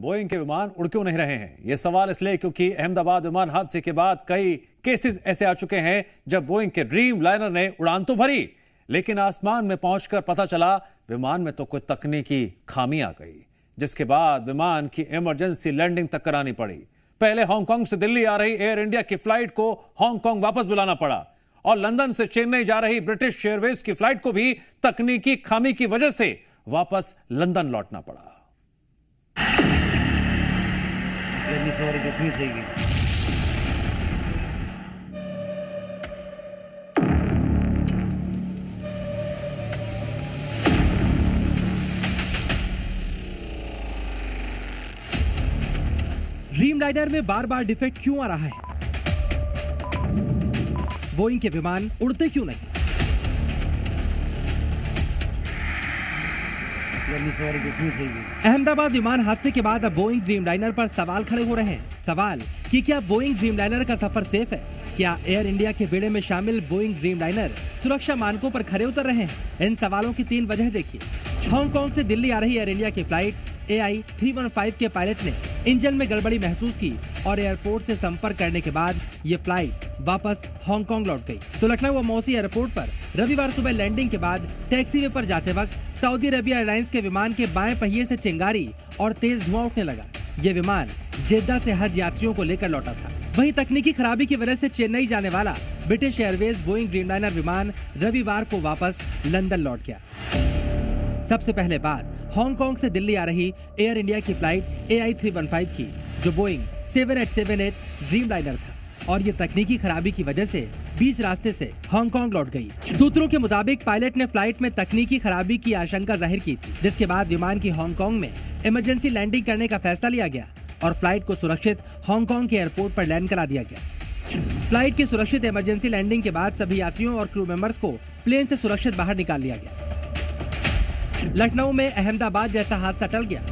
Boeing के विमान उड़ क्यों नहीं रहे हैं? यह सवाल इसलिए क्योंकि अहमदाबाद विमान हादसे के बाद कई केसेस ऐसे आ चुके हैं जब बोइंग के ड्रीम लाइनर ने उड़ान तो भरी, लेकिन आसमान में पहुंचकर पता चला विमान में तो कोई तकनीकी खामी आ गई, जिसके बाद विमान की इमरजेंसी लैंडिंग तक करानी पड़ी। पहले हांगकांग से दिल्ली आ रही एयर इंडिया की फ्लाइट को हांगकांग वापस बुलाना पड़ा और लंदन से चेन्नई जा रही ब्रिटिश एयरवेज की फ्लाइट को भी तकनीकी खामी की वजह से वापस लंदन लौटना पड़ा। ड्रीम लाइनर में बार बार डिफेक्ट क्यों आ रहा है? बोइंग के विमान उड़ते क्यों नहीं? अहमदाबाद विमान हादसे के बाद अब बोइंग ड्रीम लाइनर पर सवाल खड़े हो रहे हैं। सवाल कि क्या बोइंग ड्रीम लाइनर का सफर सेफ है? क्या एयर इंडिया के बेड़े में शामिल बोइंग ड्रीम लाइनर सुरक्षा मानकों पर खरे उतर रहे हैं? इन सवालों की 3 वजह देखिए। हांगकांग से दिल्ली आ रही एयर इंडिया की फ्लाइट AI-315 के पायलट ने इंजन में गड़बड़ी महसूस की और एयरपोर्ट से संपर्क करने के बाद ये फ्लाइट वापस हांगकांग लौट गई। तो लखनऊ व मौसी एयरपोर्ट पर रविवार सुबह लैंडिंग के बाद टैक्सीवे पर जाते वक्त सऊदी अरेबिया एयरलाइंस के विमान के बाएं पहिए से चिंगारी और तेज धुआं उठने लगा। ये विमान जेद्दा से हज यात्रियों को लेकर लौटा था। वहीं तकनीकी खराबी की वजह से चेन्नई जाने वाला ब्रिटिश एयरवेज बोइंग ड्रीमलाइनर विमान रविवार को वापस लंदन लौट गया। सबसे पहले बात हांगकांग से दिल्ली आ रही एयर इंडिया की फ्लाइट AI-315 की, जो बोइंग 7878 ड्रीमलाइनर था और ये तकनीकी खराबी की वजह से बीच रास्ते से हांगकांग लौट गई। सूत्रों के मुताबिक पायलट ने फ्लाइट में तकनीकी खराबी की आशंका जाहिर की थी, जिसके बाद विमान की हांगकांग में इमरजेंसी लैंडिंग करने का फैसला लिया गया और फ्लाइट को सुरक्षित हांगकांग के एयरपोर्ट पर लैंड करा दिया गया। फ्लाइट की सुरक्षित इमरजेंसी लैंडिंग के बाद सभी यात्रियों और क्रू मेंबर्स को प्लेन से सुरक्षित बाहर निकाल लिया गया। लखनऊ में अहमदाबाद जैसा हादसा टल गया।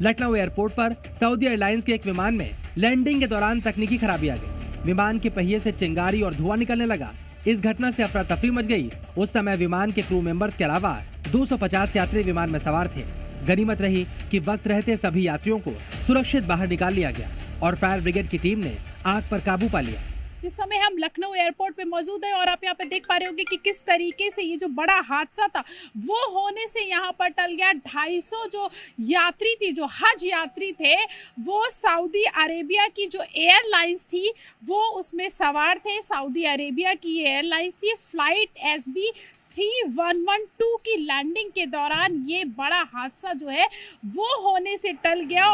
लखनऊ एयरपोर्ट पर सऊदी एयरलाइंस के एक विमान में लैंडिंग के दौरान तकनीकी खराबी आ गई। विमान के पहिए से चिंगारी और धुआं निकलने लगा। इस घटना से अफरा तफरी मच गई। उस समय विमान के क्रू मेंबर्स के अलावा 250 यात्री विमान में सवार थे। गनीमत रही कि वक्त रहते सभी यात्रियों को सुरक्षित बाहर निकाल लिया गया और फायर ब्रिगेड की टीम ने आग पर काबू पा लिया। इस समय हम लखनऊ एयरपोर्ट पे मौजूद हैं और आप यहाँ पे देख पा रहे होंगे कि किस तरीके से ये जो बड़ा हादसा था वो होने से यहाँ पर टल गया। 250 जो यात्री थी, जो हज यात्री थे, वो सऊदी अरेबिया की जो एयरलाइंस थी वो उसमें सवार थे। सऊदी अरेबिया की एयरलाइंस थी। फ्लाइट SB-3112 की लैंडिंग के दौरान ये बड़ा हादसा जो है वो होने से टल गया।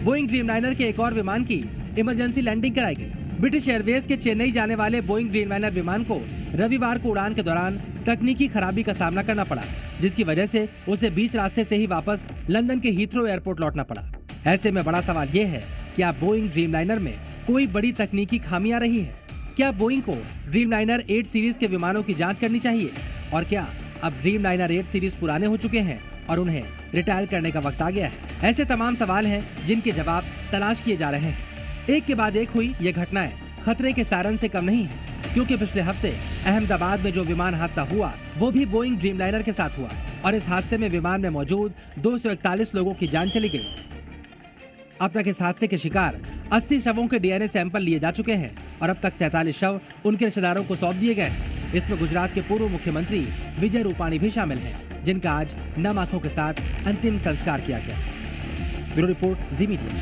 बोइंग ड्रीमलाइनर के एक और विमान की इमरजेंसी लैंडिंग कराई गई। ब्रिटिश एयरवेज के चेन्नई जाने वाले बोइंग ड्रीमलाइनर विमान को रविवार को उड़ान के दौरान तकनीकी खराबी का सामना करना पड़ा, जिसकी वजह से उसे बीच रास्ते से ही वापस लंदन के हीथ्रो एयरपोर्ट लौटना पड़ा। ऐसे में बड़ा सवाल ये है, क्या बोइंग ड्रीमलाइनर में कोई बड़ी तकनीकी खामी आ रही है? क्या बोइंग को ड्रीमलाइनर 8 सीरीज के विमानों की जाँच करनी चाहिए? और क्या अब ड्रीमलाइनर 8 सीरीज पुराने हो चुके हैं और उन्हें रिटायर करने का वक्त आ गया है? ऐसे तमाम सवाल हैं जिनके जवाब तलाश किए जा रहे हैं। एक के बाद एक हुई ये घटनाएं खतरे के सारन से कम नहीं है, क्योंकि पिछले हफ्ते अहमदाबाद में जो विमान हादसा हुआ वो भी बोइंग ड्रीमलाइनर के साथ हुआ और इस हादसे में विमान में मौजूद 241 लोगों की जान चली गई। अब तक इस हादसे के शिकार 80 शवों के DNA सैंपल लिए जा चुके हैं और अब तक 47 शव उनके रिश्तेदारों को सौंप दिए गए हैं। इसमें गुजरात के पूर्व मुख्यमंत्री विजय रूपाणी भी शामिल हैं, जिनका आज नम आंखों के साथ अंतिम संस्कार किया गया। ब्यूरो रिपोर्ट, जी मीडिया।